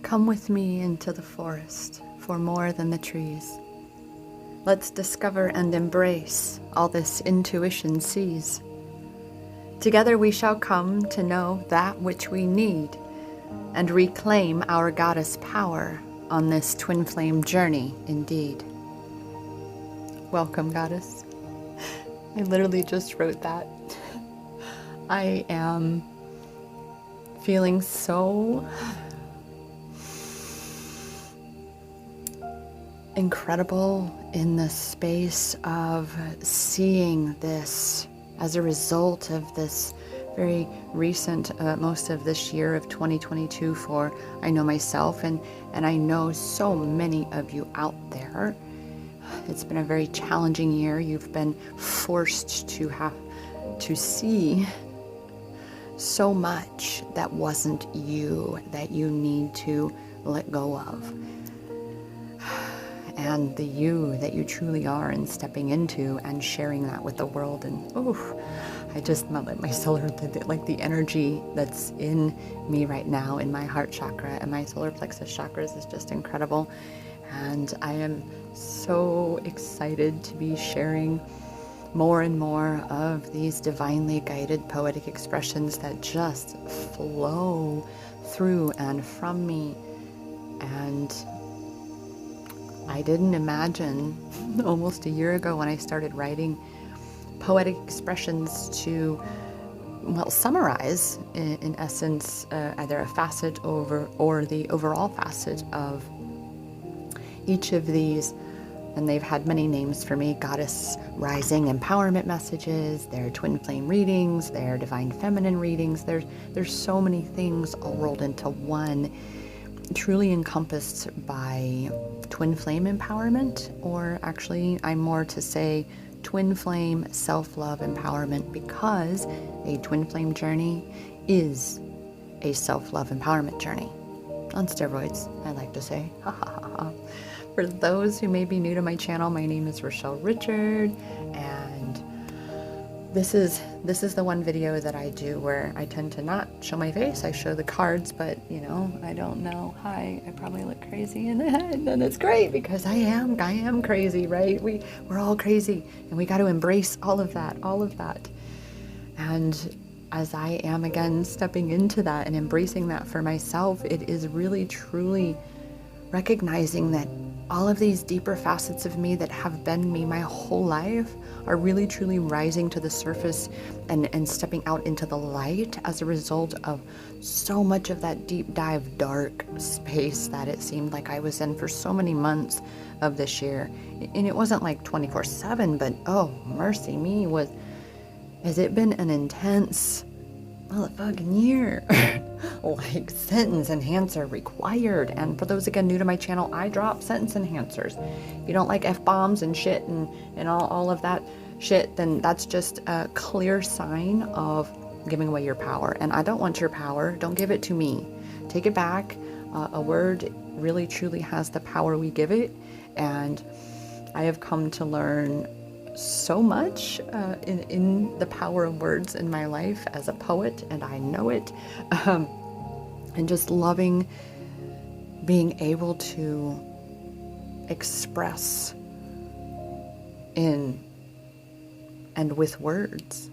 Come with me into the forest for more than the trees. Let's discover and embrace all this intuition sees. Together we shall come to know that which we need and reclaim our goddess power on this twin flame journey indeed. Welcome, goddess. I literally just wrote that. I am feeling so incredible in the space of seeing this as a result of this very recent, most of this year of 2022 for, I know myself and I know so many of you out there. It's been a very challenging year. You've been forced to have to see so much that wasn't you, that you need to let go of. And the you that you truly are, and stepping into and sharing that with the world. And I just felt like my solar, like the energy that's in me right now in my heart chakra and my solar plexus chakras is just incredible. And I am so excited to be sharing more and more of these divinely guided poetic expressions that just flow through and from me. And I didn't imagine almost a year ago when I started writing poetic expressions to, well, summarize in essence either a facet or the overall facet of each of these. And they've had many names for me: goddess rising empowerment messages, their twin flame readings, their divine feminine readings. There's so many things all rolled into one, truly encompassed by twin flame empowerment, or actually I'm more to say twin flame self-love empowerment, because a twin flame journey is a self-love empowerment journey on steroids, I like to say. For those who may be new to my channel, my name is Rochelle Richard, and this is the one video that I do where I tend to not show my face. I show the cards, but you know, I don't know. Hi, I probably look crazy in the head, and it's great because I am crazy, right? We're all crazy, and we got to embrace all of that. And as I am again stepping into that and embracing that for myself, it is really truly recognizing that all of these deeper facets of me that have been me my whole life are really truly rising to the surface and stepping out into the light as a result of so much of that deep dive dark space that it seemed like I was in for so many months of this year. And it wasn't like 24/7, but oh mercy me, has it been an intense motherfucking year. Like, sentence enhancer required. And for those again new to my channel, I drop sentence enhancers. If you don't like F-bombs and shit and all of that shit, then that's just a clear sign of giving away your power. And I don't want your power. Don't give it to me. Take it back. A word really truly has the power we give it. And I have come to learn so much in the power of words in my life as a poet, and I know it, and just loving being able to express in and with words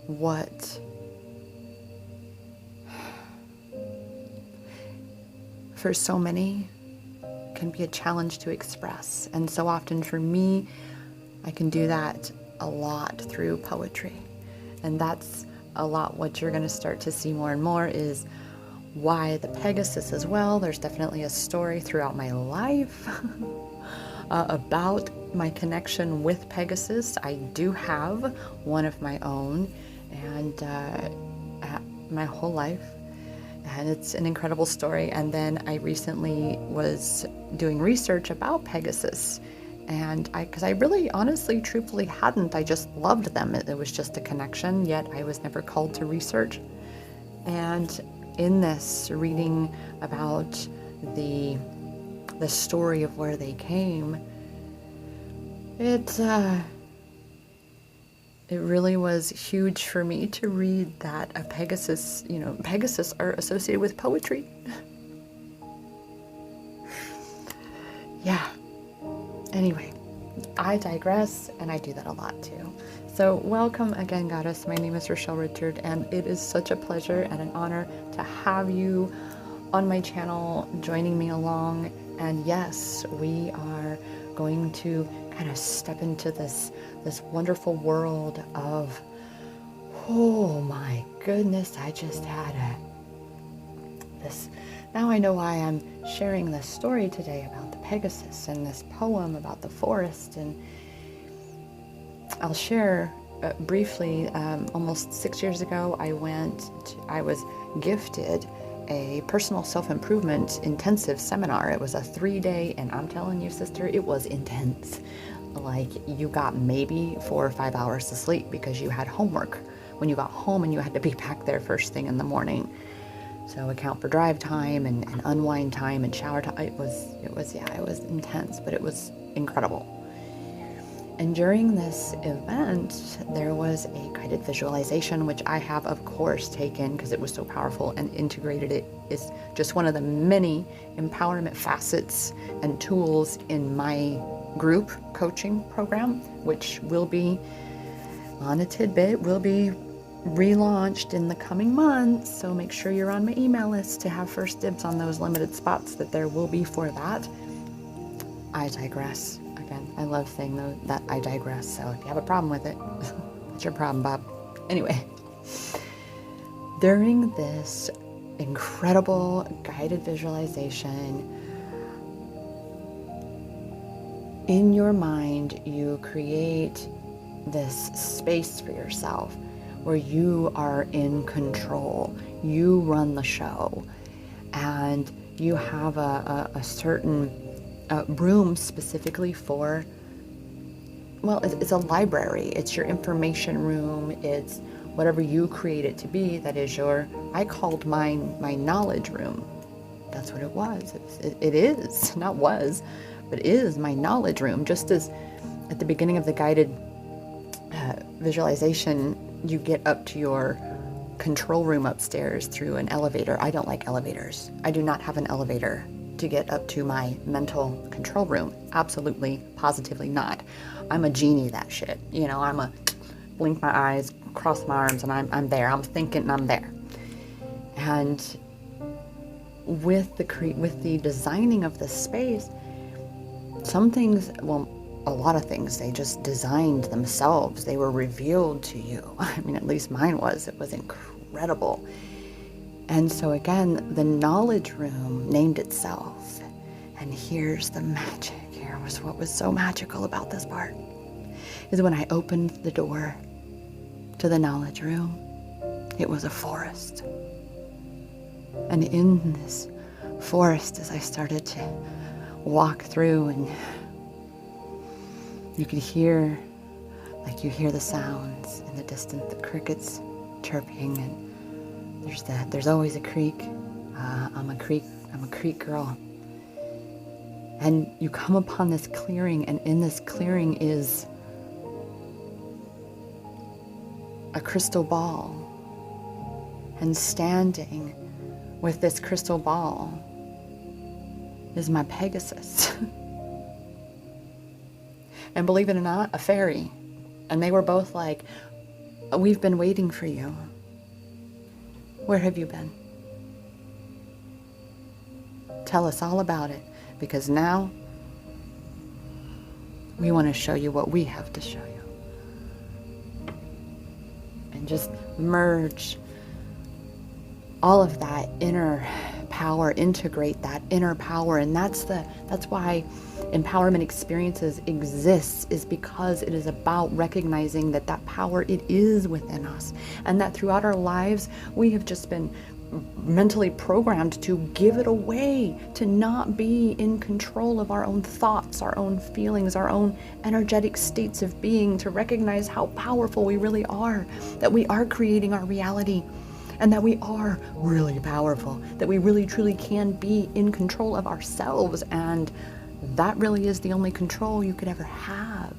what for so many can be a challenge to express. And so often for me, I can do that a lot through poetry. And that's a lot what you're going to start to see more and more is why the Pegasus as well. There's definitely a story throughout my life about my connection with Pegasus. I do have one of my own, and my whole life. And it's an incredible story. And then I recently was doing research about Pegasus. And because I really, honestly, truthfully hadn't. I just loved them. It was just a connection, yet I was never called to research. And in this, reading about the story of where they came, it really was huge for me to read that a Pegasus, Pegasus are associated with poetry. yeah. Anyway, I digress, and I do that a lot too. So welcome again, Goddess. My name is Rochelle Richard, and it is such a pleasure and an honor to have you on my channel, joining me along. And yes, we are going to kind of step into this wonderful world of, oh my goodness, I just had this. Now I know why I'm sharing this story today about the Pegasus and this poem about the forest. And I'll share briefly, almost 6 years ago, I was gifted a personal self-improvement intensive seminar. It was a 3-day, and I'm telling you, sister, it was intense. Like, you got maybe 4 or 5 hours of sleep because you had homework when you got home and you had to be back there first thing in the morning. So account for drive time and unwind time and shower time. It was intense, but it was incredible. And during this event, there was a guided visualization, which I have, of course, taken because it was so powerful and integrated it. Is just one of the many empowerment facets and tools in my group coaching program, which will be on a tidbit, will be relaunched in the coming months. So make sure you're on my email list to have first dibs on those limited spots that there will be for that. I digress. Again, I love saying that I digress. So if you have a problem with it, that's your problem, Bob. Anyway, during this incredible guided visualization, in your mind, you create this space for yourself where you are in control. You run the show, and you have a certain room specifically for, well, it's a library. It's your information room. It's whatever you create it to be. That is I called mine my knowledge room. That's what it was. It is, not was, but is my knowledge room. Just as at the beginning of the guided visualization, you get up to your control room upstairs through an elevator. I don't like elevators. I do not have an elevator to get up to my mental control room. Absolutely, positively not. I'm a genie, that shit. You know, I'm a blink my eyes, cross my arms, and I'm there. I'm thinking and I'm there. And with the designing of the space, some things, well, a lot of things, they just designed themselves. They were revealed to you. I mean, at least mine was. It was incredible. And so again, the knowledge room named itself. And here's the magic. Here was what was so magical about this part. Is when I opened the door to the knowledge room, it was a forest. And in this forest, as I started to walk through, and you could hear, like you hear the sounds in the distance, the crickets chirping, and there's always a creek. I'm a creek girl. And you come upon this clearing, and in this clearing is a crystal ball. And standing with this crystal ball is my Pegasus. And believe it or not, a fairy. And they were both like, "We've been waiting for you. Where have you been? Tell us all about it, because now we want to show you what we have to show you." And just merge all of that inner power, integrate that inner power. And that's why empowerment experiences exists, is because it is about recognizing that power, it is within us, and that throughout our lives we have just been mentally programmed to give it away, to not be in control of our own thoughts, our own feelings, our own energetic states of being, to recognize how powerful we really are, that we are creating our reality, and that we are really powerful, that we really truly can be in control of ourselves. And that really is the only control you could ever have,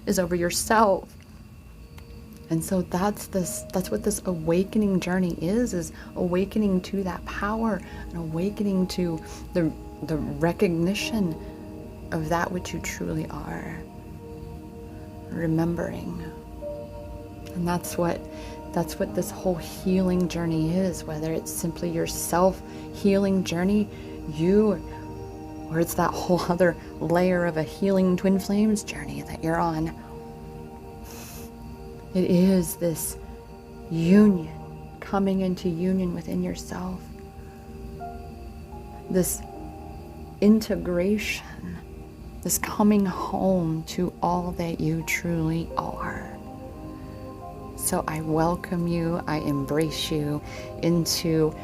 is over yourself. And so that's what this awakening journey is awakening to that power, and awakening to the recognition of that which you truly are. Remembering. And that's what this whole healing journey is, whether it's simply your self-healing journey, or it's that whole other layer of a healing twin flames journey that you're on. It is this union, coming into union within yourself. This integration, this coming home to all that you truly are. So I welcome you, I embrace you into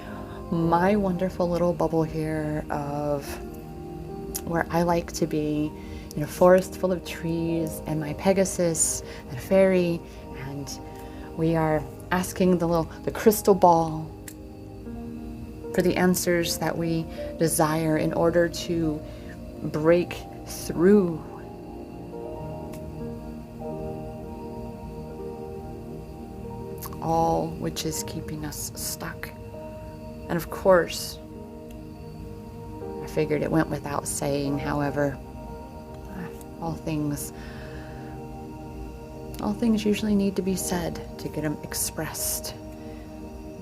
my wonderful little bubble here of where I like to be, in a forest full of trees and my Pegasus and fairy, and we are asking the crystal ball for the answers that we desire in order to break through all which is keeping us stuck. And of course, I figured it went without saying, however, all things usually need to be said to get them expressed.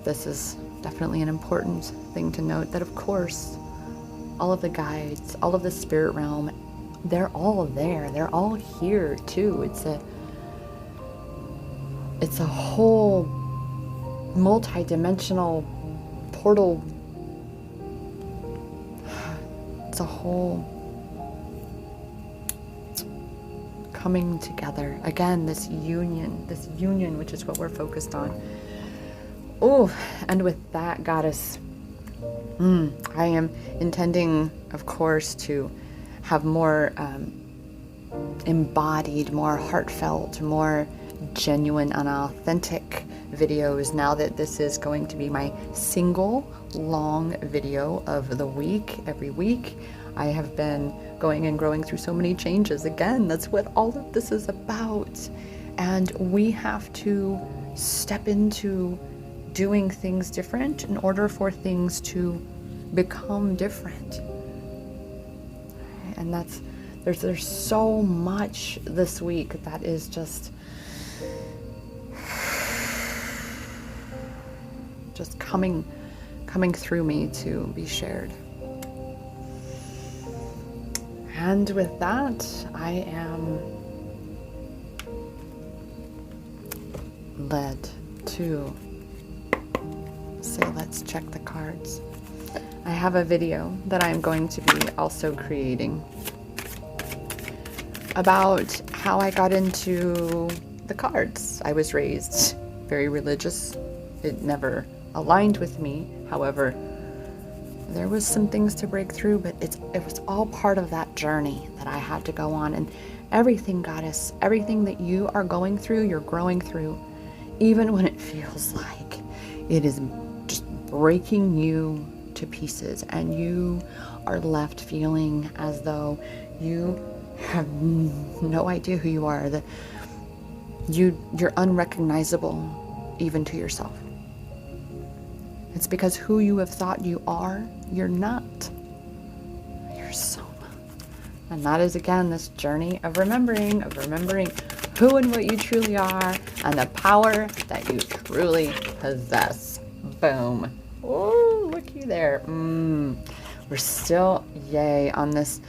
This is definitely an important thing to note, that of course, all of the guides, all of the spirit realm, they're all there. They're all here too. It's a whole multi-dimensional portal. It's a whole coming together. Again, this union, which is what we're focused on. Oh, and with that, goddess, I am intending, of course, to have more embodied, more heartfelt, more genuine and authentic videos now that this is going to be my single long video of the week. Every week I have been going and growing through so many changes. Again, that's what all of this is about, and we have to step into doing things different in order for things to become different. And there's so much this week that is just coming through me to be shared. And with that, I am led to say, let's check the cards. I have a video that I'm going to be also creating about how I got into the cards. I was raised very religious. It never aligned with me. However, there was some things to break through, but it was all part of that journey that I had to go on. And everything, goddess, everything that you are going through, you're growing through, even when it feels like it is just breaking you to pieces and you are left feeling as though you have no idea who you are, that you're unrecognizable even to yourself. It's because who you have thought you are, you're not. You're so not. And that is, again, this journey of remembering who and what you truly are and the power that you truly possess. Boom. Oh, looky there. We're still, yay, on this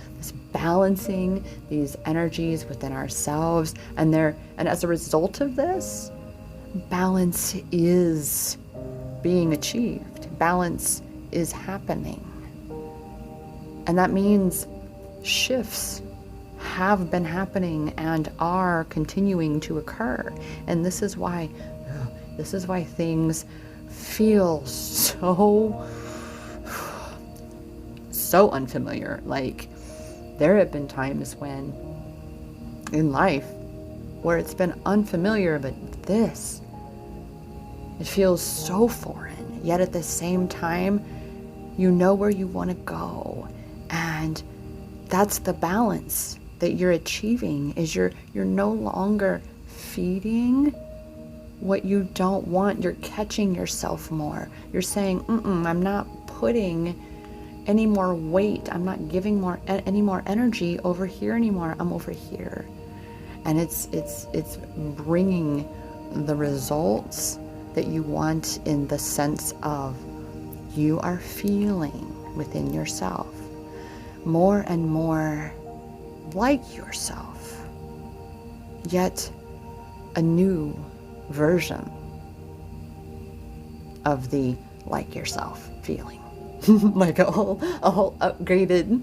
balancing these energies within ourselves, and as a result of this, balance is being achieved. Balance is happening. And that means shifts have been happening and are continuing to occur. And this is why things feel so unfamiliar. Like, there have been times when in life where it's been unfamiliar, but it feels so foreign, yet at the same time, you know where you want to go. And that's the balance that you're achieving, is you're no longer feeding what you don't want. You're catching yourself more. You're saying, I'm not putting any more weight. I'm not giving any more energy over here anymore. I'm over here. And it's bringing the results that you want, in the sense of you are feeling within yourself more and more like yourself, yet a new version of the like yourself feeling. Like a whole upgraded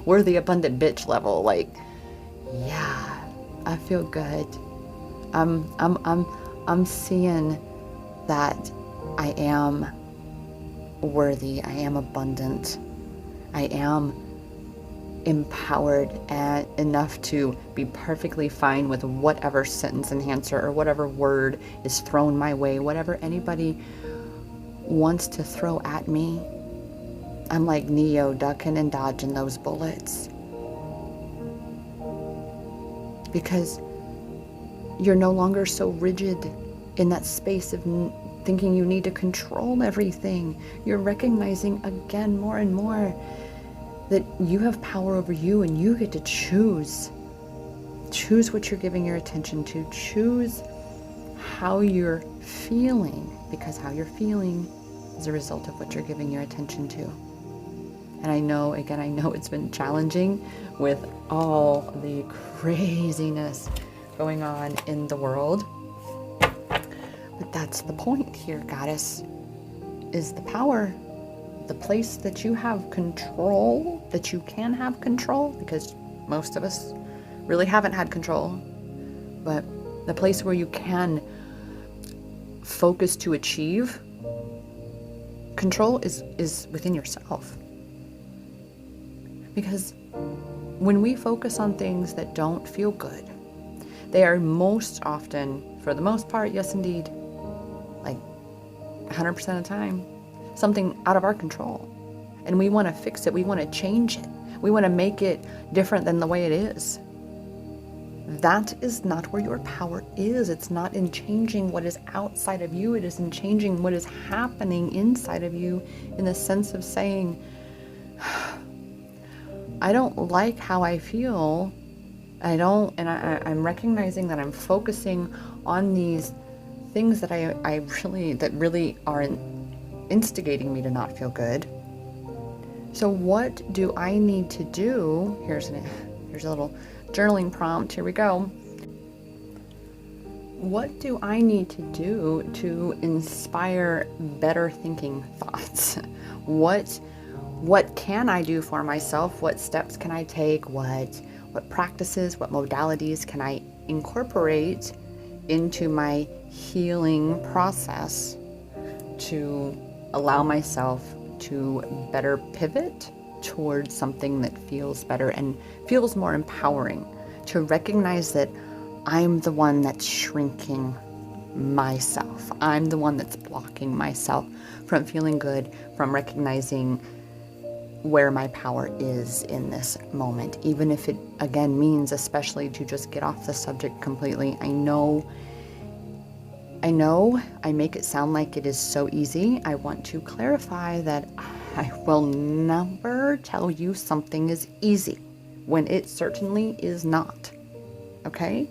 worthy abundant bitch level. Like, yeah, I feel good. I'm seeing that I am worthy, I am abundant, I am empowered and enough to be perfectly fine with whatever sentence enhancer or whatever word is thrown my way, whatever anybody wants to throw at me. I'm like Neo, ducking and dodging those bullets. Because you're no longer so rigid in that space of thinking you need to control everything. You're recognizing again more and more that you have power over you, and you get to choose. Choose what you're giving your attention to. Choose how you're feeling, because how you're feeling is a result of what you're giving your attention to. And I know it's been challenging with all the craziness going on in the world. But that's the point here, Goddess, is the power, the place that you have control, that you can have control, because most of us really haven't had control. But the place where you can focus to achieve control is within yourself. Because when we focus on things that don't feel good, they are most often, for the most part, yes indeed, like 100% of the time, something out of our control. And we want to fix it, we want to change it, we want to make it different than the way it is. That is not where your power is. It's not in changing what is outside of you. It is in changing what is happening inside of you, in the sense of saying, I don't like how I feel. I'm recognizing that I'm focusing on these things that that really are instigating me to not feel good. So what do I need to do? Here's a little journaling prompt. Here we go. What do I need to do to inspire better thinking thoughts? What can I do for myself? What steps can I take? What practices, what modalities can I incorporate into my healing process to allow myself to better pivot towards something that feels better and feels more empowering, to recognize that I'm the one that's shrinking myself. I'm the one that's blocking myself from feeling good, from recognizing where my power is in this moment, even if it again means especially to just get off the subject completely. I know I make it sound like it is so easy. I want to clarify that I will never tell you something is easy when it certainly is not. Okay?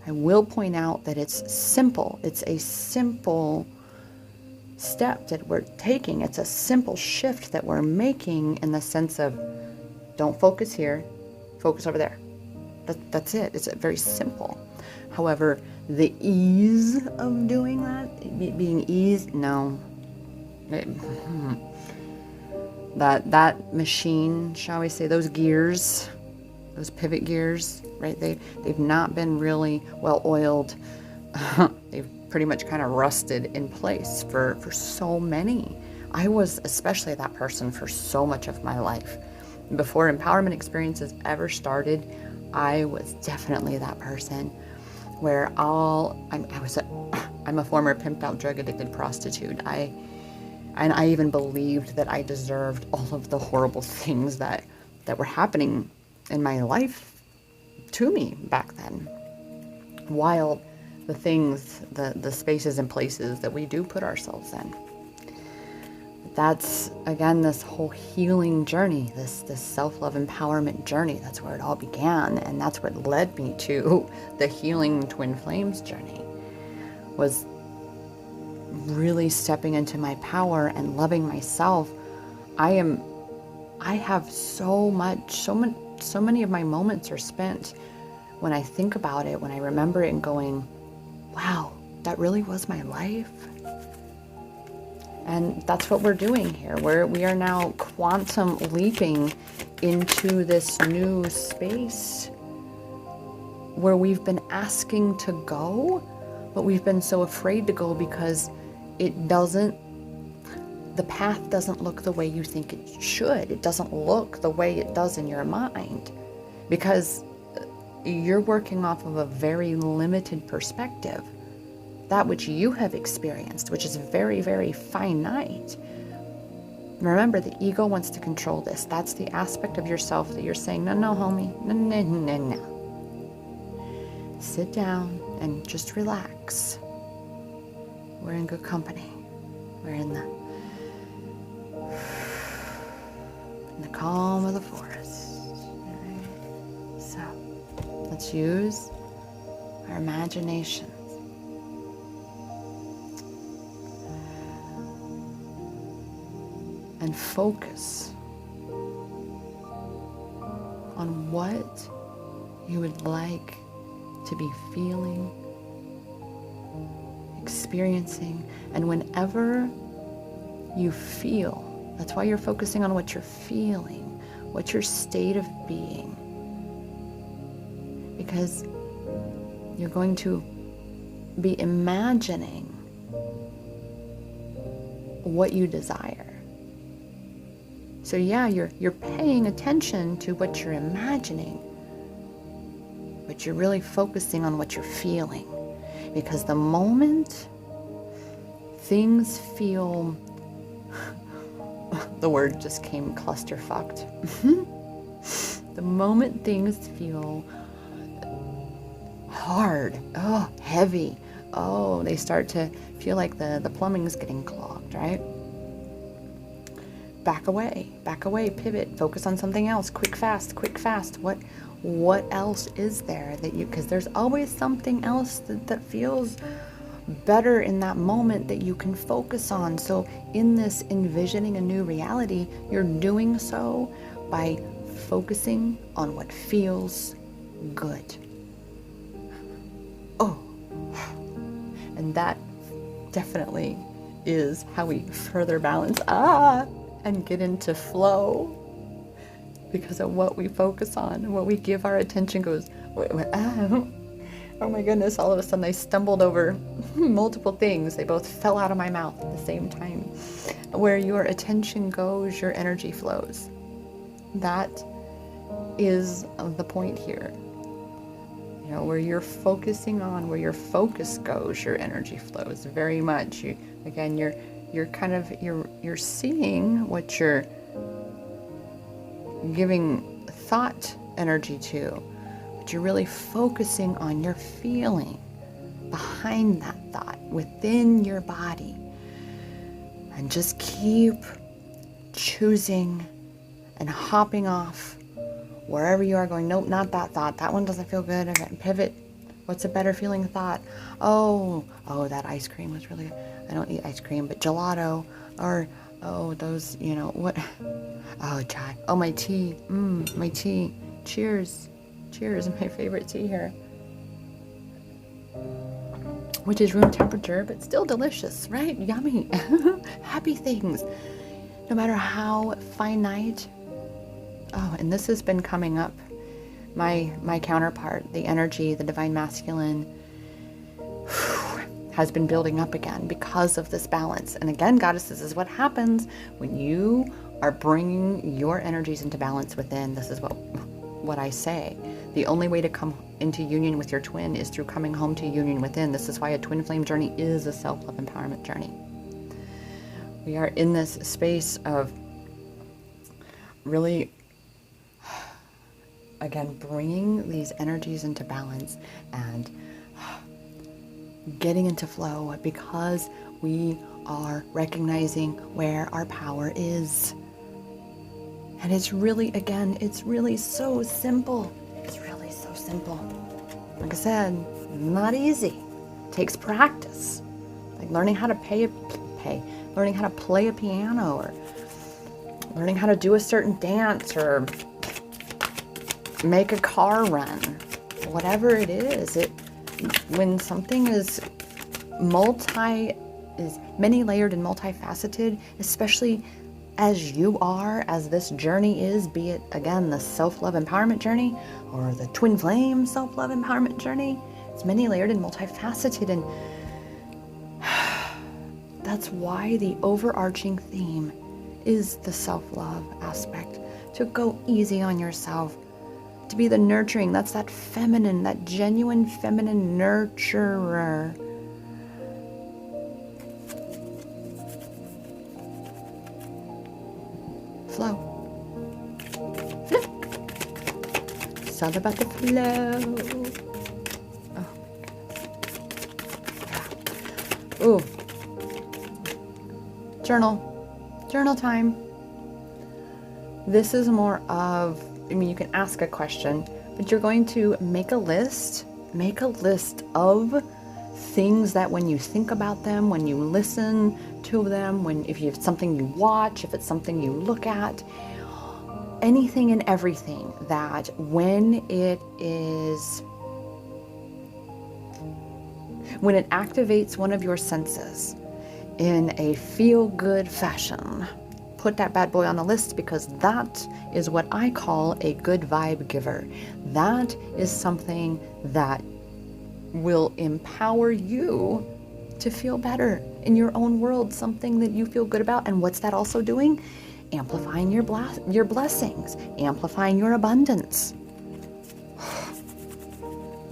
I will point out that it's simple. It's a simple step that we're taking. It's a simple shift that we're making, in the sense of, don't focus here, focus over there. That's it. It's very simple. However, the ease of doing that, being eased, no. That machine, shall we say, those gears, those pivot gears, right? They've not been really well oiled. They've pretty much kind of rusted in place for so many. I was especially that person for so much of my life. Before empowerment experiences ever started, I was definitely that person where I'm a former pimped out, drug addicted prostitute. I even believed that I deserved all of the horrible things that were happening in my life to me back then. While the things, the spaces and places that we do put ourselves in. that's, again, this whole healing journey, this self-love empowerment journey. That's where it all began. And that's what led me to the healing twin flames journey, was really stepping into my power and loving myself. I have so many of my moments are spent, when I think about it, when I remember it, and going, wow, that really was my life. And that's what we're doing here. We are now quantum leaping into this new space where we've been asking to go, but we've been so afraid to go because the path doesn't look the way you think it should. It doesn't look the way it does in your mind, because you're working off of a very limited perspective. That which you have experienced, which is very, very finite. Remember, the ego wants to control this. That's the aspect of yourself that you're saying, no, homie, no. Sit down and just relax. We're in good company. We're in the calm of the forest. Right? So, let's use our imagination. And focus on what you would like to be feeling, experiencing. And whenever you feel, that's why you're focusing on what you're feeling, what's your state of being. Because you're going to be imagining what you desire. So yeah, you're paying attention to what you're imagining, but you're really focusing on what you're feeling. Because the moment things feel, the word just came, clusterfucked. The moment things feel hard, heavy, they start to feel like the plumbing's getting clogged, right? Back away, pivot, focus on something else, quick, fast. What else is there that because there's always something else that feels better in that moment that you can focus on. So in this envisioning a new reality, you're doing so by focusing on what feels good. And that definitely is how we further balance and get into flow, because of what we focus on, what we give our attention goes, oh my goodness, all of a sudden I stumbled over multiple things. They both fell out of my mouth at the same time. Where your attention goes, your energy flows. That is the point here. You know, where you're focusing on, where your focus goes, your energy flows very much. You're seeing what you're giving thought energy to, but you're really focusing on your feeling behind that thought within your body. And just keep choosing and hopping off wherever you are, going, nope, not that thought. That one doesn't feel good. Okay, pivot. What's a better feeling thought? Oh, that ice cream was really good. I don't eat ice cream, but gelato, or those, what? Oh, chai. Oh, my tea. My tea. Cheers. My favorite tea here. Which is room temperature, but still delicious, right? Yummy. Happy things. No matter how finite. Oh, and this has been coming up. My counterpart, the energy, the divine masculine, has been building up again because of this balance. And again, goddesses, this is what happens when you are bringing your energies into balance within. This is what I say. The only way to come into union with your twin is through coming home to union within. This is why a twin flame journey is a self-love empowerment journey. We are in this space of really, again, bringing these energies into balance and getting into flow, because we are, recognizing where our power is. And it's really, again, it's really so simple. It's really so simple. Like I said, not easy. It takes practice. Like learning how to learning how to play a piano, or learning how to do a certain dance, or make a car run. Whatever it is, when something is many layered and multifaceted, especially as you are, as this journey is, be it again the self-love empowerment journey or the twin flame self-love empowerment journey, it's many layered and multifaceted, and that's why the overarching theme is the self-love aspect, to go easy on yourself, to be the nurturing, that's that feminine, that genuine feminine nurturer. Flow. Flow. It's all about the flow. Oh my goodness. Ooh. Journal time. This is more of, you can ask a question, but you're going to make a list of things that when you think about them, when you listen to them, if it's something you watch, if it's something you look at, anything and everything that when it activates one of your senses in a feel-good fashion, put that bad boy on the list, because that is what I call a good vibe giver. That is something that will empower you to feel better in your own world, something that you feel good about. And what's that also doing? Amplifying your blessings, amplifying your abundance.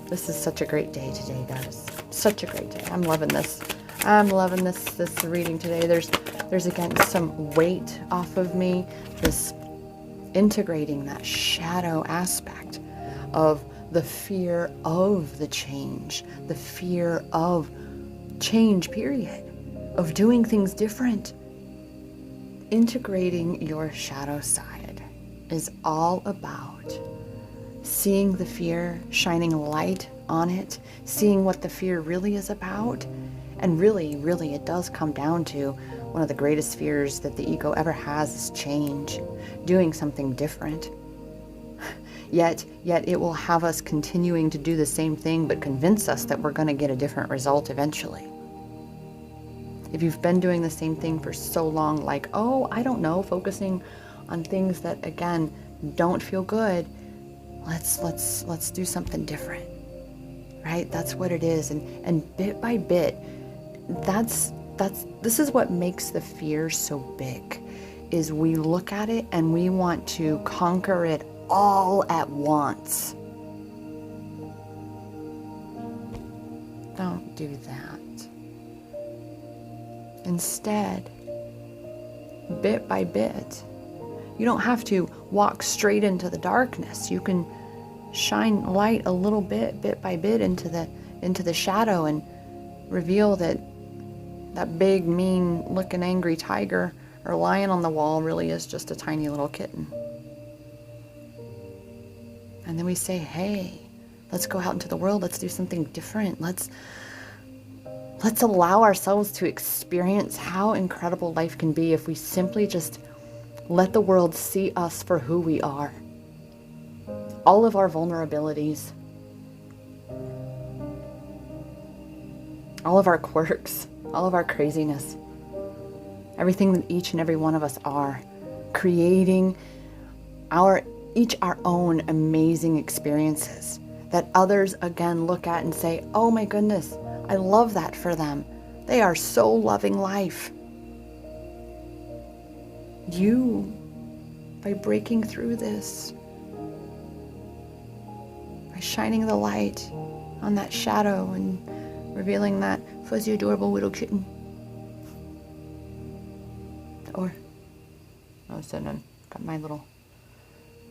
This is such a great day today, guys. Such a great day. I'm loving this. I'm loving this reading today. There's again some weight off of me, this integrating that shadow aspect of the fear of the change, the fear of change, period, of doing things different. Integrating your shadow side is all about seeing the fear, shining light on it, seeing what the fear really is about. And really, really, it does come down to one of the greatest fears that the ego ever has is change, doing something different. Yet it will have us continuing to do the same thing, but convince us that we're going to get a different result eventually. If you've been doing the same thing for so long, like, I don't know, focusing on things that, again, don't feel good, let's do something different, right? That's what it is. And bit by bit, this is what makes the fear so big, is we look at it and we want to conquer it all at once. Don't do that. Instead, bit by bit, you don't have to walk straight into the darkness. You can shine light a little bit by bit into the shadow, and reveal that big, mean looking angry tiger or lion on the wall really is just a tiny little kitten. And then we say, hey, let's go out into the world. Let's do something different. Let's allow ourselves to experience how incredible life can be if we simply just let the world see us for who we are. All of our vulnerabilities, all of our quirks, all of our craziness, everything that each and every one of us are, creating our own amazing experiences that others again look at and say, oh my goodness, I love that for them. They are so loving life. You, by breaking through this, by shining the light on that shadow and revealing that fuzzy, adorable little kitten. Or, all of a sudden I've got my little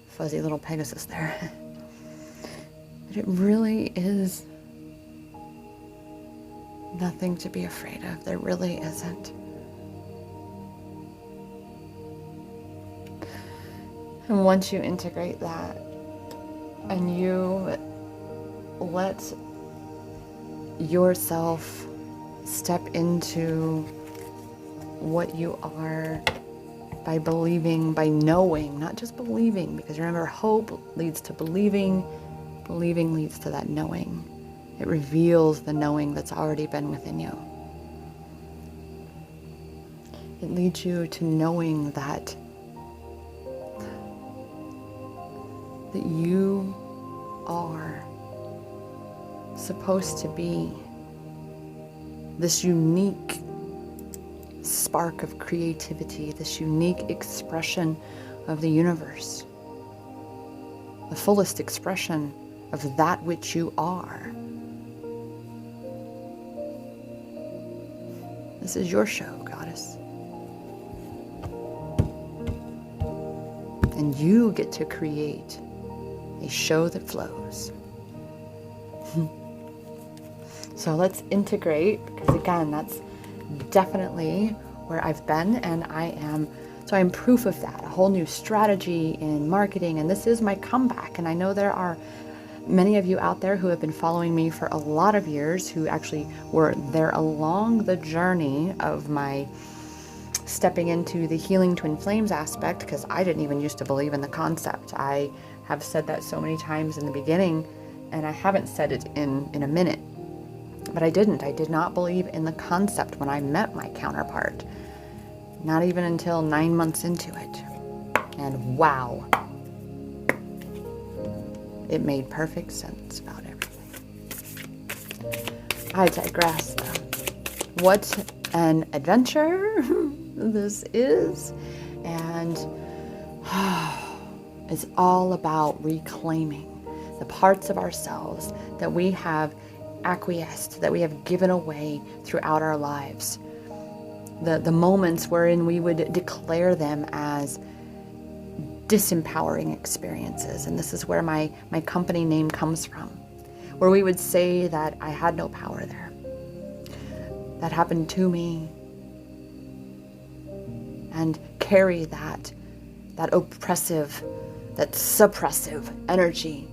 fuzzy little Pegasus there. But it really is nothing to be afraid of. There really isn't. And once you integrate that and you let yourself step into what you are by believing, by knowing, not just believing, because remember, hope leads to believing, believing leads to that knowing. It reveals the knowing that's already been within you. It leads you to knowing that you are supposed to be this unique spark of creativity, this unique expression of the universe, the fullest expression of that which you are. This is your show, Goddess. And you get to create a show that flows. So let's integrate, because again, that's definitely where I've been, and I'm proof of that, a whole new strategy in marketing, and this is my comeback. And I know there are many of you out there who have been following me for a lot of years, who actually were there along the journey of my stepping into the healing twin flames aspect, because I didn't even used to believe in the concept. I have said that so many times in the beginning, and I haven't said it in a minute. But I did not believe in the concept when I met my counterpart. Not even until 9 months into it. And wow, it made perfect sense about everything. I digress though. What an adventure this is. And it's all about reclaiming the parts of ourselves that we have acquiesced, that we have given away throughout our lives. The moments wherein we would declare them as disempowering experiences. And this is where my company name comes from, where we would say that I had no power there. That happened to me. And carry that oppressive, that suppressive energy,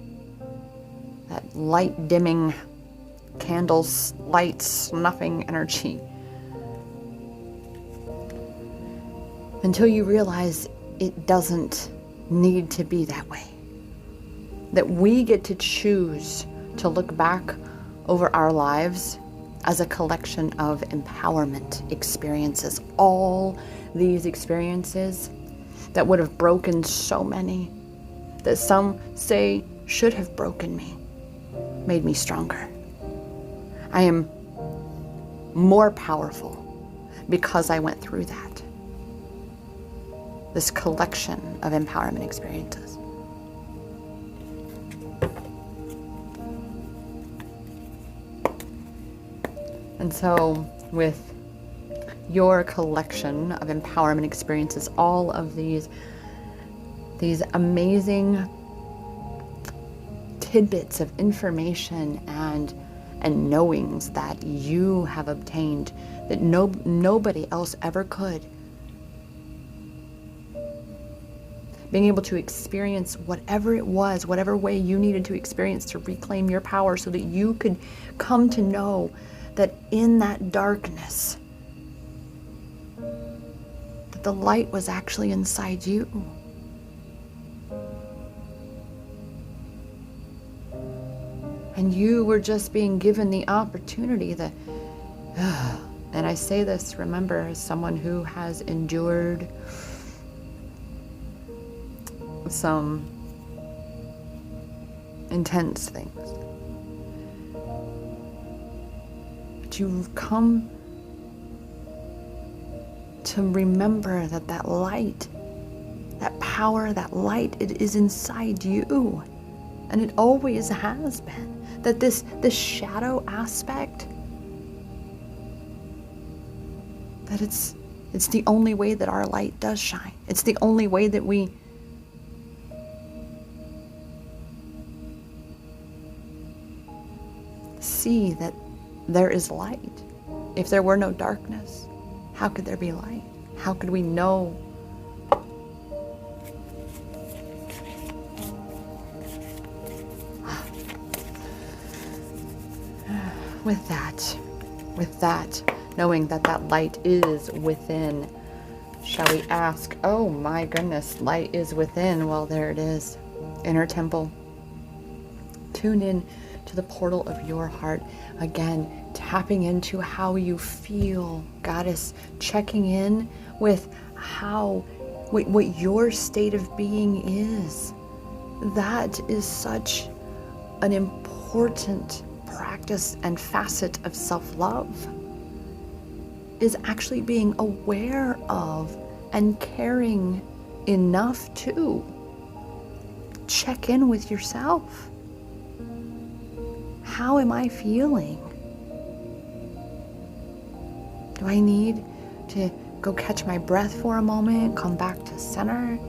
that light dimming, candles, light snuffing energy, until you realize it doesn't need to be that way. That we get to choose to look back over our lives as a collection of empowerment experiences. All these experiences that would have broken so many, that some say should have broken me, made me stronger. I am more powerful because I went through that. This collection of empowerment experiences. And so with your collection of empowerment experiences, all of these amazing tidbits of information and knowings that you have obtained that nobody else ever could. Being able to experience whatever it was, whatever way you needed to experience to reclaim your power, so that you could come to know that in that darkness, that the light was actually inside you. And you were just being given the opportunity that, and I say this, remember, as someone who has endured some intense things. But you've come to remember that that light, that power, that light, it is inside you. And it always has been. That this shadow aspect, that it's the only way that our light does shine. It's the only way that we see that there is light. If there were no darkness, how could there be light? How could we know with that, knowing that that light is within, shall we ask, oh my goodness, light is within. Well, there it is. Inner temple. Tune in to the portal of your heart. Again, tapping into how you feel, goddess, checking in with what your state of being is. That is such an important practice and facet of self-love, is actually being aware of and caring enough to check in with yourself. How am I feeling? Do I need to go catch my breath for a moment, come back to center,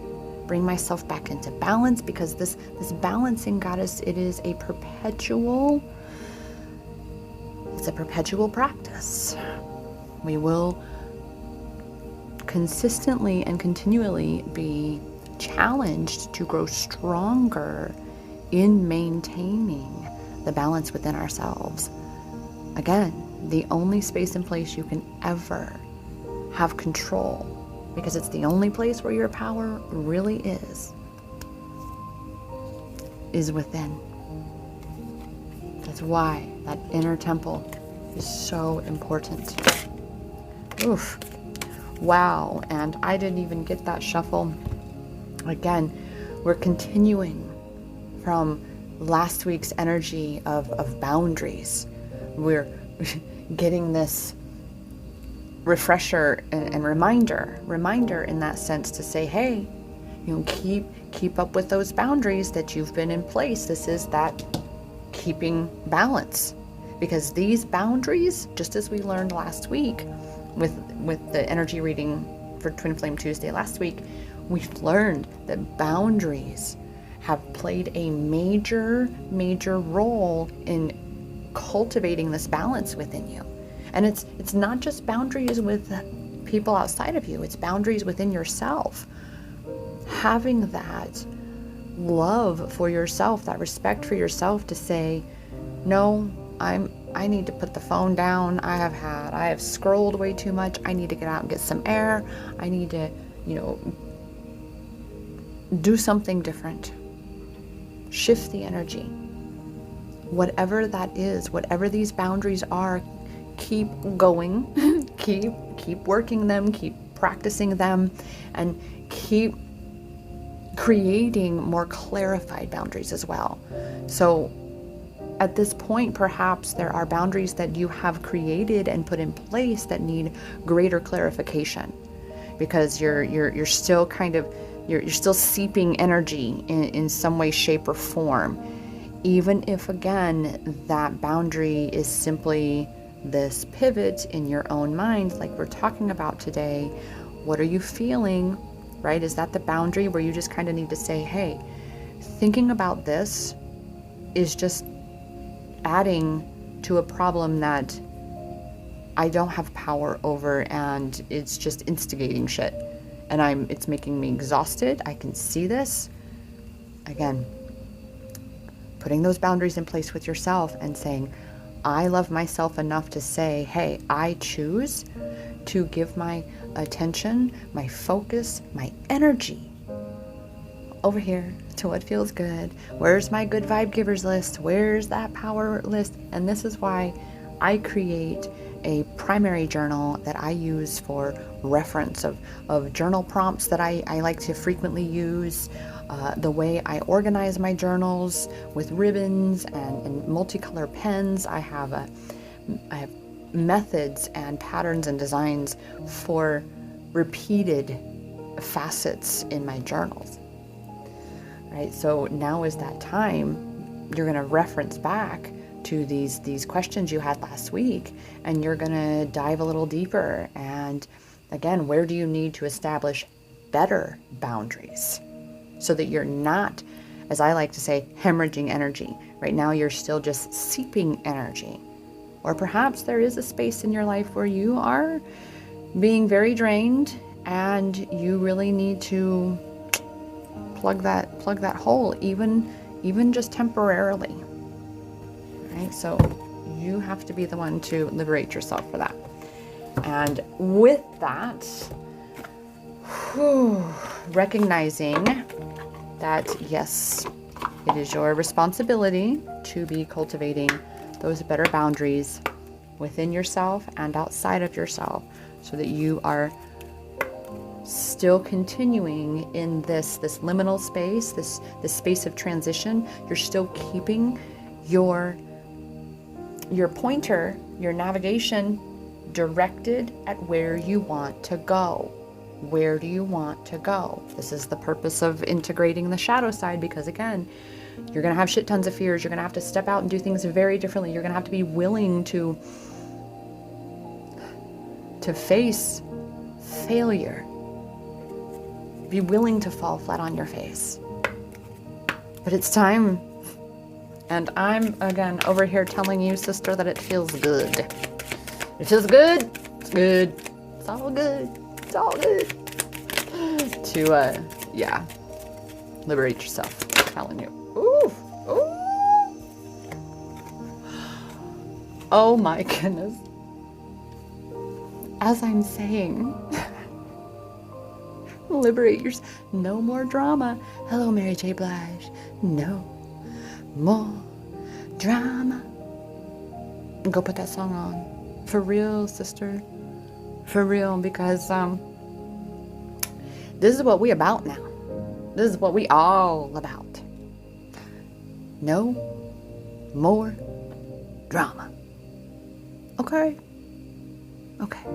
bring myself back into balance? Because this balancing, goddess, it is a perpetual practice. We will consistently and continually be challenged to grow stronger in maintaining the balance within ourselves. Again, the only space and place you can ever have control, because it's the only place where your power really is within. That's why that inner temple is so important. Oof. Wow. And I didn't even get that shuffle. Again, we're continuing from last week's energy of boundaries. We're getting this refresher and reminder in that sense to say, hey, keep up with those boundaries that you've been in place. This is that keeping balance, because these boundaries, just as we learned last week with the energy reading for Twin Flame Tuesday last week, we've learned that boundaries have played a major role in cultivating this balance within you. And it's not just boundaries with people outside of you, it's boundaries within yourself. Having that love for yourself, that respect for yourself to say, no, I need to put the phone down. I have scrolled way too much. I need to get out and get some air. I need to, do something different. Shift the energy. Whatever that is, whatever these boundaries are, keep going, keep working them, keep practicing them, and keep creating more clarified boundaries as well. So at this point, perhaps there are boundaries that you have created and put in place that need greater clarification, because you're still you're still seeping energy in some way, shape, or form. Even if, again, that boundary is simply this pivot in your own mind, like we're talking about today. What are you feeling, right? Is that the boundary where you just kind of need to say, hey, thinking about this is just adding to a problem that I don't have power over, and it's just instigating shit. And it's making me exhausted. I can see this. Again, putting those boundaries in place with yourself and saying, I love myself enough to say, hey, I choose to give my attention, my focus, my energy over here to what feels good. Where's my good vibe givers list? Where's that power list? And this is why I create a primary journal that I use for reference of journal prompts that I like to frequently use. The way I organize my journals with ribbons and multicolor pens. I have methods and patterns and designs for repeated facets in my journals. Right? So now is that time. You're going to reference back to these questions you had last week, and you're going to dive a little deeper. And again, where do you need to establish better boundaries so that you're not, as I like to say, hemorrhaging energy? Right now you're still just seeping energy. Or perhaps there is a space in your life where you are being very drained and you really need to plug that hole, even just temporarily. Right? So You have to be the one to liberate yourself for that. And with that, recognizing that, yes, it is your responsibility to be cultivating those better boundaries within yourself and outside of yourself, so that you are still continuing in this liminal space, this space of transition. You're still keeping your pointer, your navigation directed at where you want to go. Where do you want to go? This is the purpose of integrating the shadow side, because again, you're going to have shit tons of fears. You're going to have to step out and do things very differently. You're going to have to be willing to face failure. Be willing to fall flat on your face. But it's time. And I'm, again, over here telling you, sister, that it feels good. It feels good. It's good. It's all good. It's all good. To, liberate yourself. I'm telling you. Ooh. Ooh. Oh my goodness. As I'm saying, liberate yourself. No more drama. Hello, Mary J. Blige. No more drama. Go put that song on. For real, sister. For real, because this is what we about now. This is what we all about. No more drama. Okay. Okay.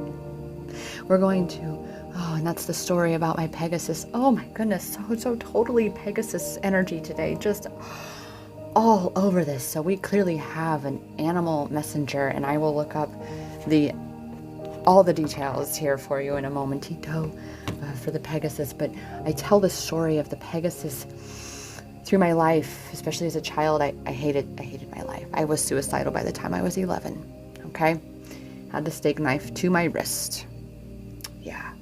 We're going to, and that's the story about my Pegasus. Oh my goodness, so totally Pegasus energy today, just all over this. So we clearly have an animal messenger, and I will look up all the details here for you in a momentito for the Pegasus. But I tell the story of the Pegasus through my life, especially as a child. I hated my life. I was suicidal by the time I was 11. Okay. Had the steak knife to my wrist. Yeah.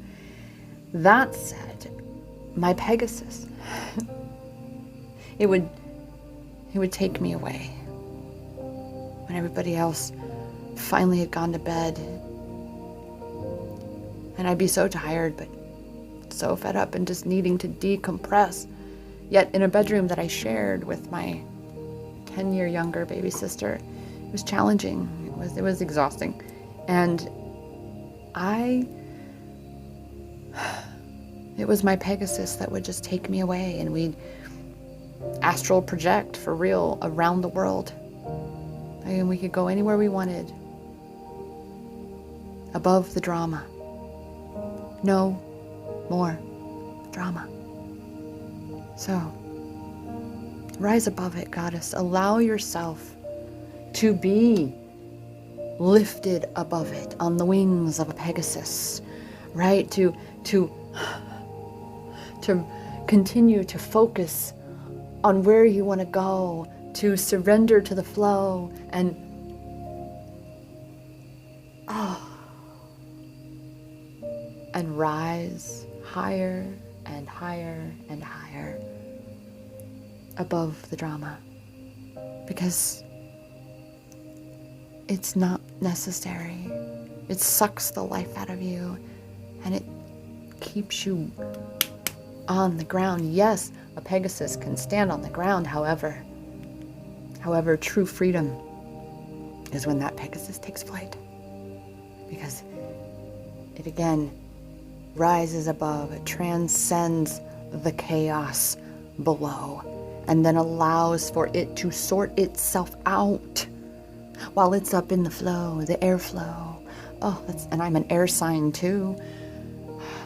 That said, my Pegasus, it would take me away when everybody else finally had gone to bed. And I'd be so tired, but so fed up and just needing to decompress. Yet in a bedroom that I shared with my 10-year younger baby sister, it was challenging. It was exhausting. And it was my Pegasus that would just take me away, and we'd astral project for real around the world. And we could go anywhere we wanted. Above the drama. No more drama. So, rise above it, goddess. Allow yourself to be lifted above it on the wings of a Pegasus, right? To continue to focus on where you want to go, to surrender to the flow, and rise higher and higher and higher above the drama, because it's not necessary. It sucks the life out of you, and it keeps you on the ground. Yes, a Pegasus can stand on the ground. However, true freedom is when that Pegasus takes flight, because it again rises above, it transcends the chaos below, and then allows for it to sort itself out while it's up in the flow, the airflow. And I'm an air sign too.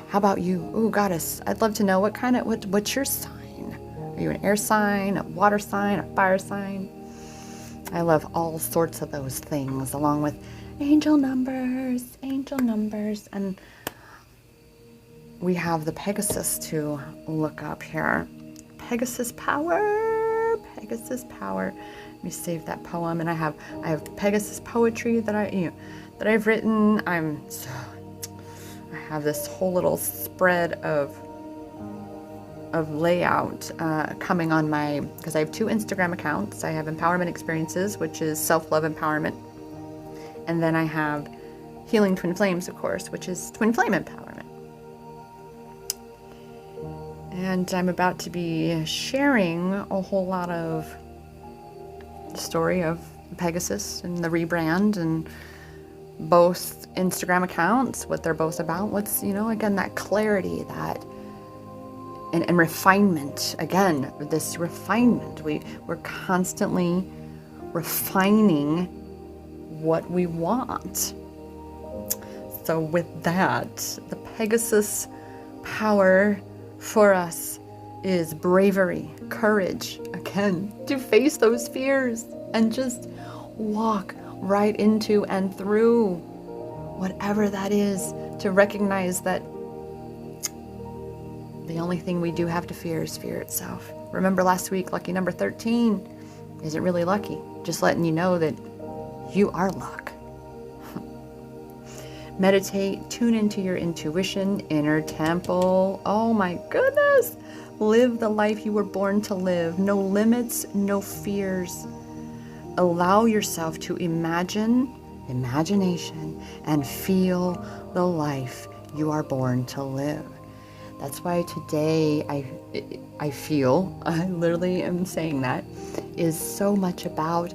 How about you? Ooh, goddess, I'd love to know what's your sign? Are you an air sign, a water sign, a fire sign? I love all sorts of those things, along with angel numbers, and we have the Pegasus to look up here. Pegasus power. Let me save that poem, and I have Pegasus poetry that I've written. I have this whole little spread of layout coming on because I have 2 Instagram accounts. I have Empowerment Experiences, which is self-love empowerment, And then I have Healing Twin Flames, of course, which is Twin Flame Empowerment. And I'm about to be sharing a whole lot of the story of Pegasus and the rebrand, and both Instagram accounts, what they're both about, what's, again, that clarity, that and refinement. Again, this refinement. We're constantly refining what we want. So with that, the Pegasus power for us is bravery, courage, again, to face those fears and just walk right into and through whatever that is, to recognize that the only thing we do have to fear is fear itself. Remember last week, lucky number 13 isn't really lucky, just letting you know that you are luck. Meditate, tune into your intuition, inner temple. Oh my goodness. Live the life you were born to live. No limits, no fears. Allow yourself to imagination, and feel the life you are born to live. That's why today I feel, I literally am saying that, is so much about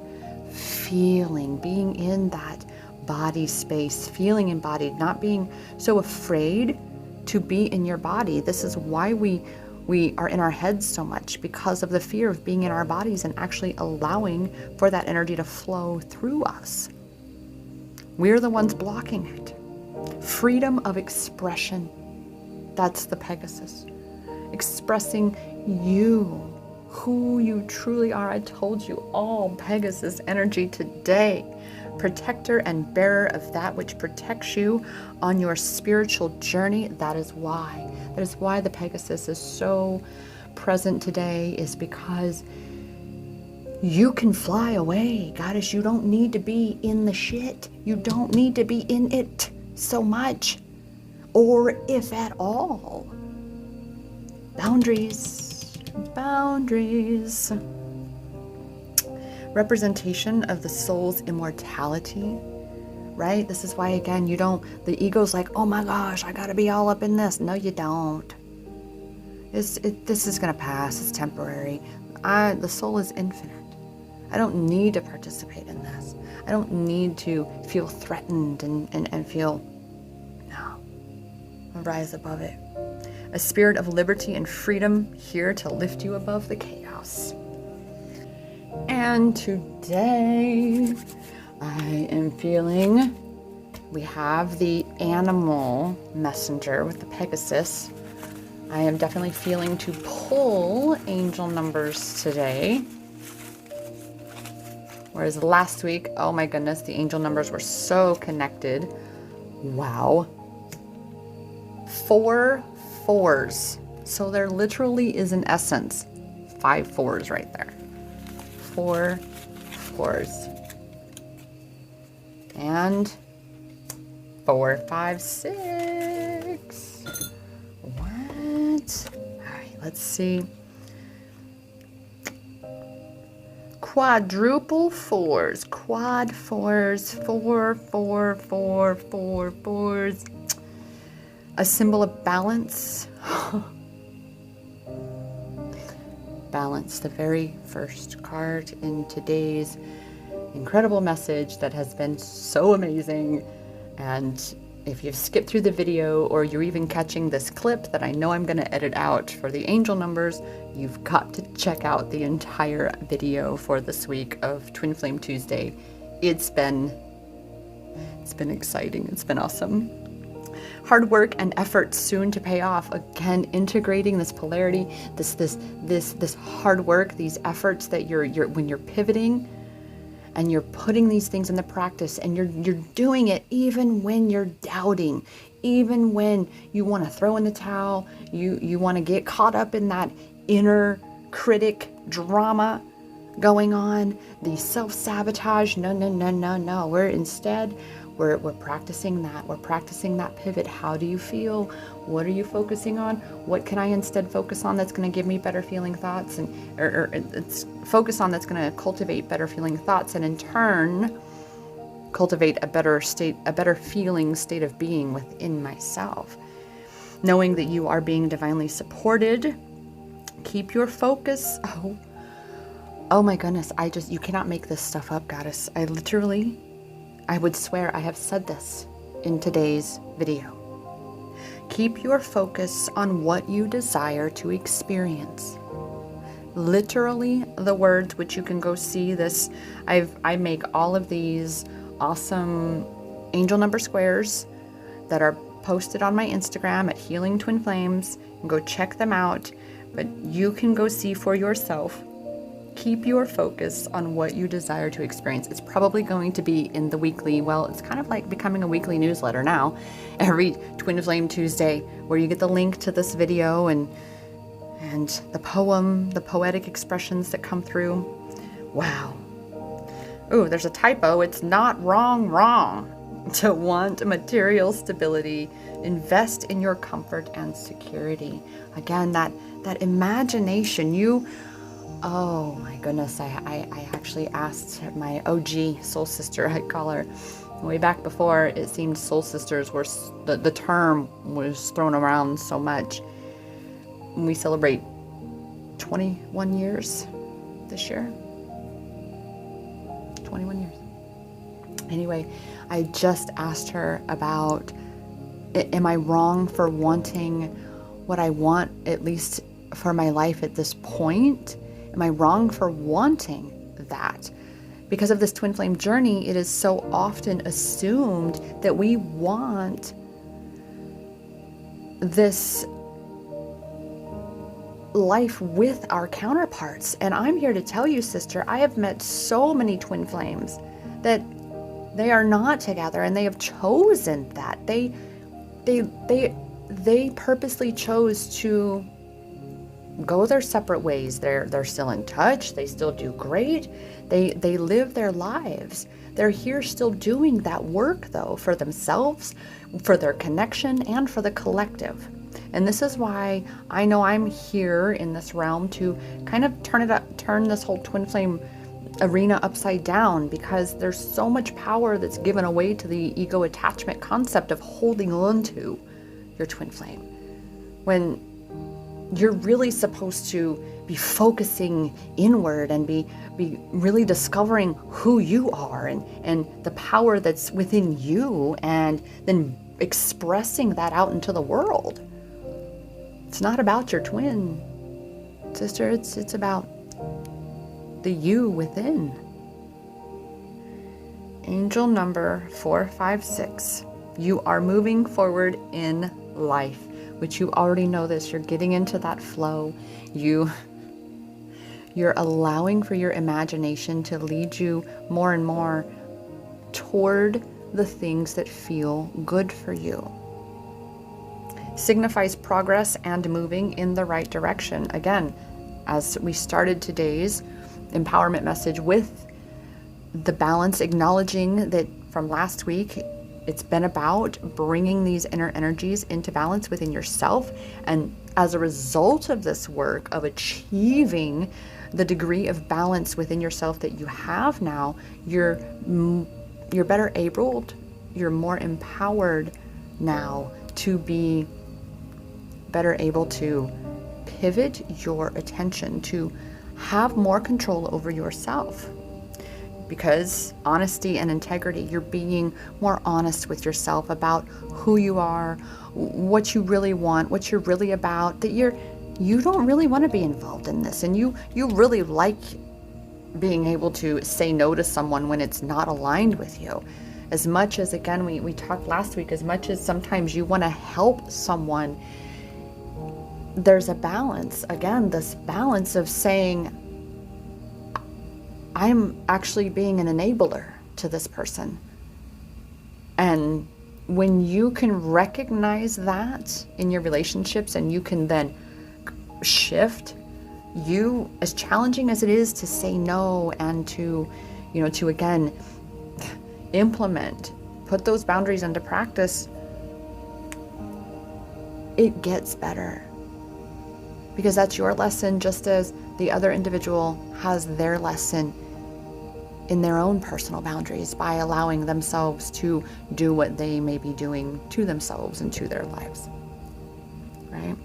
feeling, being in that body space, feeling embodied, not being so afraid to be in your body. This is why we are in our heads so much, because of the fear of being in our bodies and actually allowing for that energy to flow through us. We're the ones blocking it. Freedom of expression. That's the Pegasus. Expressing you, who you truly are. I told you all Pegasus energy today. Protector and bearer of that which protects you on your spiritual journey. That is why the Pegasus is so present today, is because you can fly away. Goddess, you don't need to be in the shit. You don't need to be in it so much, or if at all. Boundaries. Representation of the soul's immortality, right? This is why, again, the ego's like, oh my gosh, I gotta be all up in this. No, you don't. This is gonna pass. It's temporary. The soul is infinite. I don't need to participate in this. I don't need to feel threatened and feel, no. I'll rise above it. A spirit of liberty and freedom here to lift you above the chaos. And today I am feeling, we have the animal messenger with the Pegasus. I am definitely feeling to pull angel numbers today. Whereas last week, oh my goodness, the angel numbers were so connected. Wow. 4 4s. So there literally is, in essence, 5 4s right there. 4 4s. And 4 5 6. What? All right, let's see. Quadruple 4s. Quad 4s. 4 4 4 4 4s. A symbol of balance. Balance, the very first card in today's incredible message that has been so amazing. And if you've skipped through the video, or you're even catching this clip that I know I'm going to edit out for the angel numbers, you've got to check out the entire video for this week of Twin Flame Tuesday. It's been exciting. It's been awesome. Hard work and effort soon to pay off. Again, integrating this polarity, this hard work, these efforts that you're when you're pivoting and you're putting these things into practice, and you're doing it even when you're doubting, even when you want to throw in the towel, you want to get caught up in that inner critic drama going on, the self-sabotage. No. We're practicing that. We're practicing that pivot. How do you feel? What are you focusing on? What can I instead focus on that's going to give me better feeling thoughts, or it's focus on that's going to cultivate better feeling thoughts, and in turn cultivate a better state, a better feeling state of being within myself. Knowing that you are being divinely supported. Keep your focus. Oh my goodness. You cannot make this stuff up, goddess. I would swear I have said this in today's video. Keep your focus on what you desire to experience. Literally the words, which you can go see this. I make all of these awesome angel number squares that are posted on my Instagram at Healing Twin Flames. And go check them out. But you can go see for yourself. Keep your focus on what you desire to experience. It's probably going to be in the weekly, well, it's kind of like becoming a weekly newsletter now. Every Twin Flame Tuesday, where you get the link to this video and the poem, the poetic expressions that come through. Wow. Ooh, there's a typo. It's not wrong to want material stability. Invest in your comfort and security. Again, that imagination, oh my goodness, I actually asked my OG soul sister, I call her, way back before it seemed soul sisters were, the term was thrown around so much. We celebrate 21 years this year. 21 years. Anyway, I just asked her about, am I wrong for wanting what I want, at least for my life at this point? Am I wrong for wanting that? Because of this twin flame journey, it is so often assumed that we want this life with our counterparts. And I'm here to tell you, sister, I have met so many twin flames that they are not together, and they have chosen that. They purposely chose to go their separate ways. They're still in touch. They still do great. They live their lives. They're here still doing that work, though, for themselves, for their connection, and for the collective. And this is why I know I'm here in this realm to kind of turn this whole twin flame arena upside down, because there's so much power that's given away to the ego attachment concept of holding on to your twin flame, when you're really supposed to be focusing inward and be really discovering who you are and the power that's within you, and then expressing that out into the world. It's not about your twin, sister. It's about the you within. Angel number 456. You are moving forward in life, which you already know this. You're getting into that flow. You're allowing for your imagination to lead you more and more toward the things that feel good for you. Signifies progress and moving in the right direction. Again, as we started today's empowerment message with the balance, acknowledging that from last week, it's been about bringing these inner energies into balance within yourself. And as a result of this work of achieving the degree of balance within yourself that you have now, you're better able, you're more empowered now to be better able to pivot your attention, to have more control over yourself. Because honesty and integrity, you're being more honest with yourself about who you are, what you really want, what you're really about, that you don't really want to be involved in this, and you really like being able to say no to someone when it's not aligned with you. As much as, again, we talked last week, as much as sometimes you want to help someone, there's a balance. Again, this balance of saying, I'm actually being an enabler to this person. And when you can recognize that in your relationships, and you can then shift, you, as challenging as it is to say no and to again implement, put those boundaries into practice, it gets better. Because that's your lesson, just as the other individual has their lesson. in their own personal boundaries by allowing themselves to do what they may be doing to themselves and to their lives, right?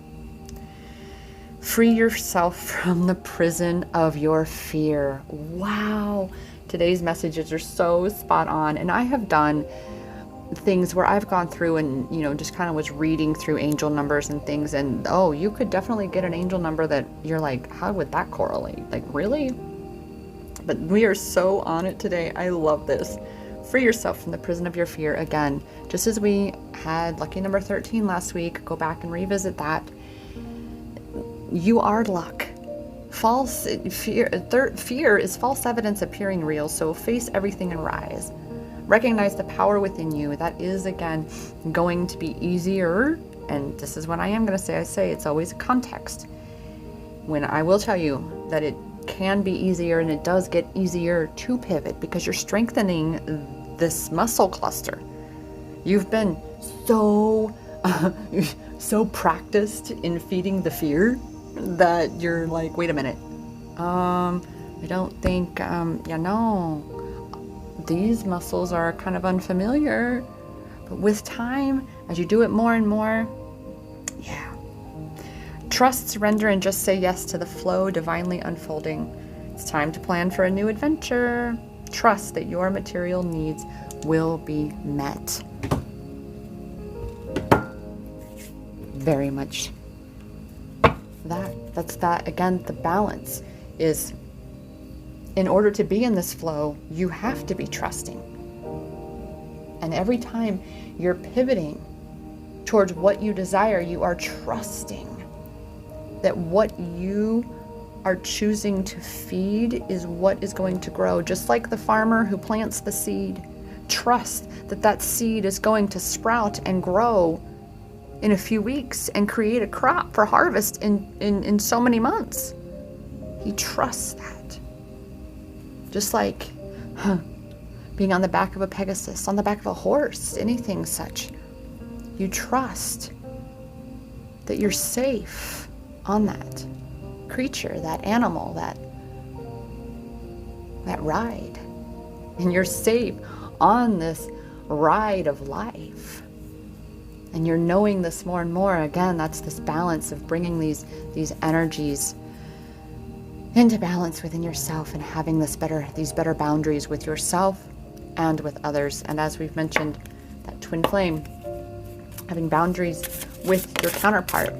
Free yourself from the prison of your fear. Wow. Today's messages are so spot on. And I have done things where I've gone through and, just kind of was reading through angel numbers and things. And, you could definitely get an angel number that you're like, how would that correlate? Like, really? But we are so on it today. I love this. Free yourself from the prison of your fear. Again, just as we had lucky number 13 last week, go back and revisit that. You are luck. Fear is false evidence appearing real. So face everything and rise. Recognize the power within you. That is, again, going to be easier. And this is what I am going to say. I say it's always a context. When I will tell you that it can be easier, and it does get easier to pivot because you're strengthening this muscle cluster. You've been so practiced in feeding the fear that you're like, wait a minute, I don't think, these muscles are kind of unfamiliar. But with time, as you do it more and more, trust, surrender, and just say yes to the flow divinely unfolding. It's time to plan for a new adventure. Trust that your material needs will be met. Very much that's that. Again, the balance is, in order to be in this flow, you have to be trusting. And every time you're pivoting towards what you desire, you are trusting that what you are choosing to feed is what is going to grow. Just like the farmer who plants the seed, trust that that seed is going to sprout and grow in a few weeks and create a crop for harvest in so many months. He trusts that. Just like being on the back of a Pegasus, on the back of a horse, anything such. You trust that you're safe on that creature, that animal, that ride. And you're safe on this ride of life. And you're knowing this more and more. Again, that's this balance of bringing these energies into balance within yourself and having these better boundaries with yourself and with others. And as we've mentioned, that twin flame, having boundaries with your counterpart.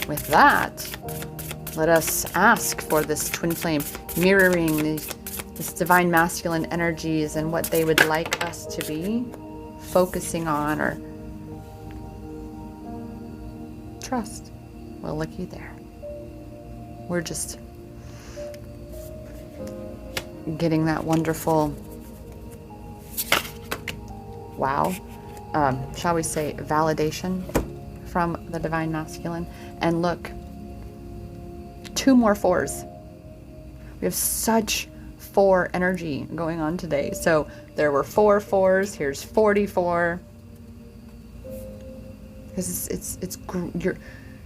With that, let us ask for this twin flame mirroring this divine masculine energies and what they would like us to be focusing on, or trust will look you there. We're just getting that wonderful, shall we say, validation from the divine masculine. And look, 2 more 4s. We have such 4 energy going on today. So there were 4 4s. Here's 44. Because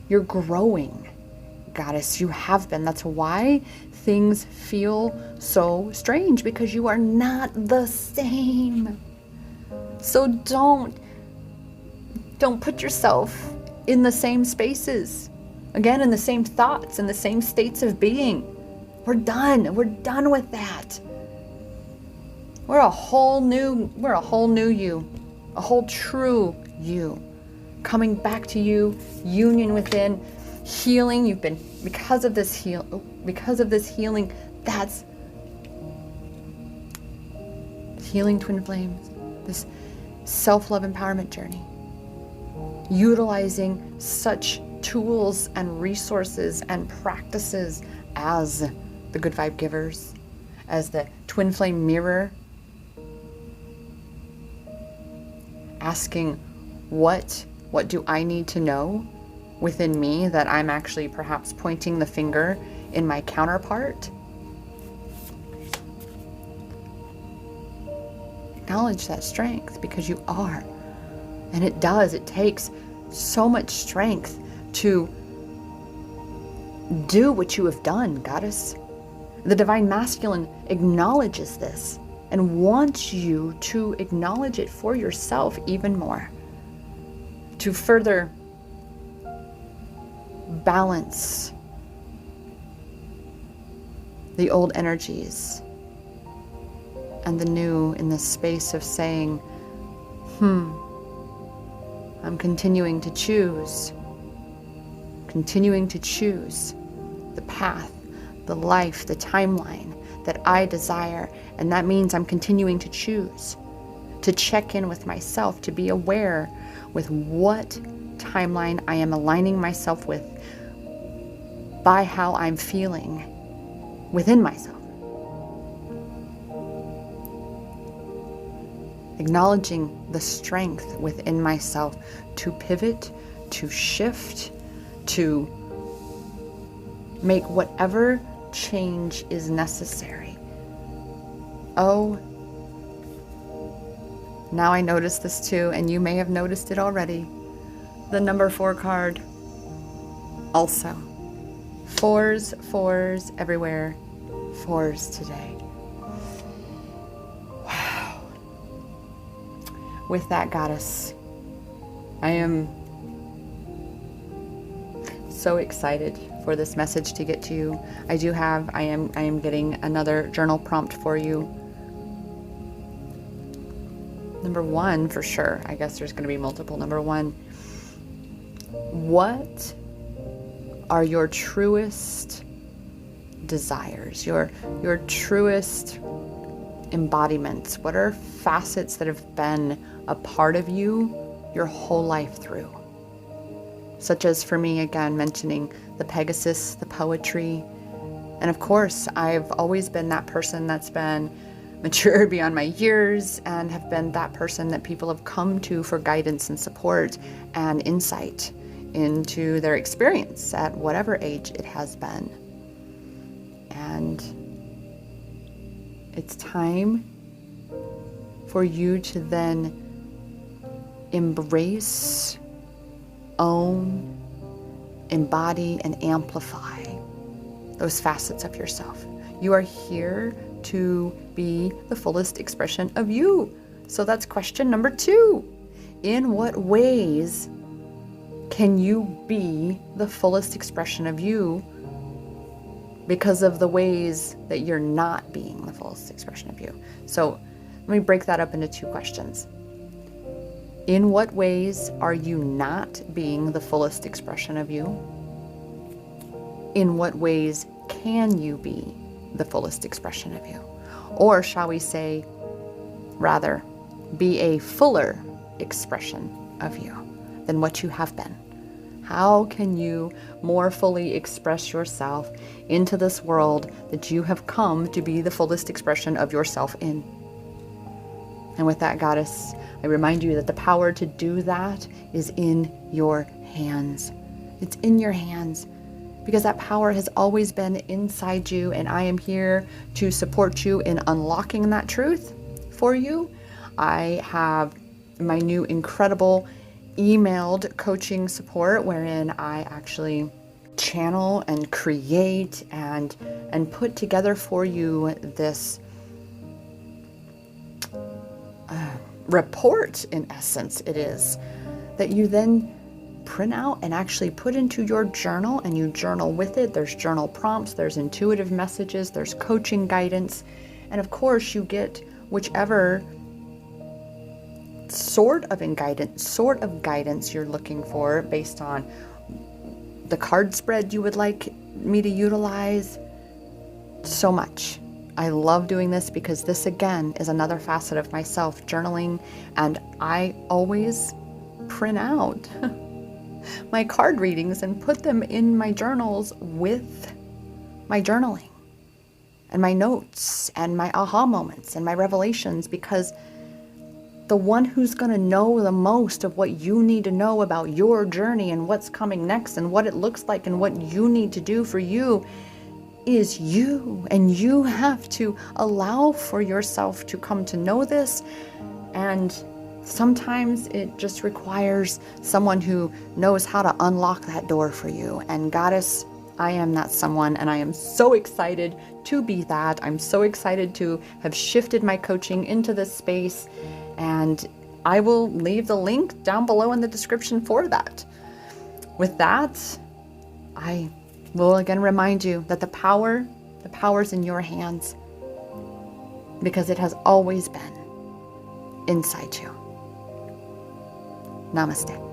you're growing, goddess. You have been. That's why things feel so strange, because you are not the same. So don't put yourself in the same spaces, again, in the same thoughts, in the same states of being. We're done with that. We're a whole new you, a whole true you, coming back to you, union within, healing. You've been, because of this healing, that's healing twin flames, this self-love empowerment journey, utilizing such tools and resources and practices as the good vibe givers, as the twin flame mirror, asking what do I need to know within me that I'm actually perhaps pointing the finger in my counterpart. Acknowledge that strength, because you are. And it takes so much strength to do what you have done, goddess. The divine masculine acknowledges this and wants you to acknowledge it for yourself even more, to further balance the old energies and the new in this space of saying, I'm continuing to choose the path, the life, the timeline that I desire. And that means I'm continuing to choose to check in with myself, to be aware with what timeline I am aligning myself with by how I'm feeling within myself. Acknowledging the strength within myself to pivot, to shift, to make whatever change is necessary. Oh, now I notice this too, and you may have noticed it already. The number 4 card also. Fours everywhere. 4s today. Wow. With that, goddess, I am so excited for this message to get to you. I am getting another journal prompt for you. Number 1, for sure. I guess there's going to be multiple. Number 1, what are your truest desires, your truest embodiments? What are facets that have been a part of you your whole life through? Such as, for me, again, mentioning the Pegasus, the poetry. And of course, I've always been that person that's been mature beyond my years and have been that person that people have come to for guidance and support and insight into their experience at whatever age it has been. And it's time for you to then embrace, own, embody, and amplify those facets of yourself. You are here to be the fullest expression of you. So that's question number 2. In what ways can you be the fullest expression of you because of the ways that you're not being the fullest expression of you? So let me break that up into 2 questions. In what ways are you not being the fullest expression of you? In what ways can you be the fullest expression of you? Or shall we say, rather, be a fuller expression of you than what you have been? How can you more fully express yourself into this world that you have come to be the fullest expression of yourself in? And with that, goddess, I remind you that the power to do that is in your hands. It's in your hands, because that power has always been inside you, and I am here to support you in unlocking that truth for you. I have my new incredible emailed coaching support wherein I actually channel and create and put together for you this report, in essence it is, that you then print out and actually put into your journal, and you journal with it. There's journal prompts, there's intuitive messages, there's coaching guidance, and of course you get whichever sort of guidance you're looking for based on the card spread you would like me to utilize. So much. I love doing this because this, again, is another facet of myself, journaling, and I always print out my card readings and put them in my journals with my journaling and my notes and my aha moments and my revelations, because the one who's going to know the most of what you need to know about your journey and what's coming next and what it looks like and what you need to do for you is you. And you have to allow for yourself to come to know this. And sometimes it just requires someone who knows how to unlock that door for you. And goddess, I am that someone, and I am so excited to be that. I'm so excited to have shifted my coaching into this space, and I will leave the link down below in the description for that. With that, I will again remind you that the power's in your hands, because it has always been inside you. Namaste.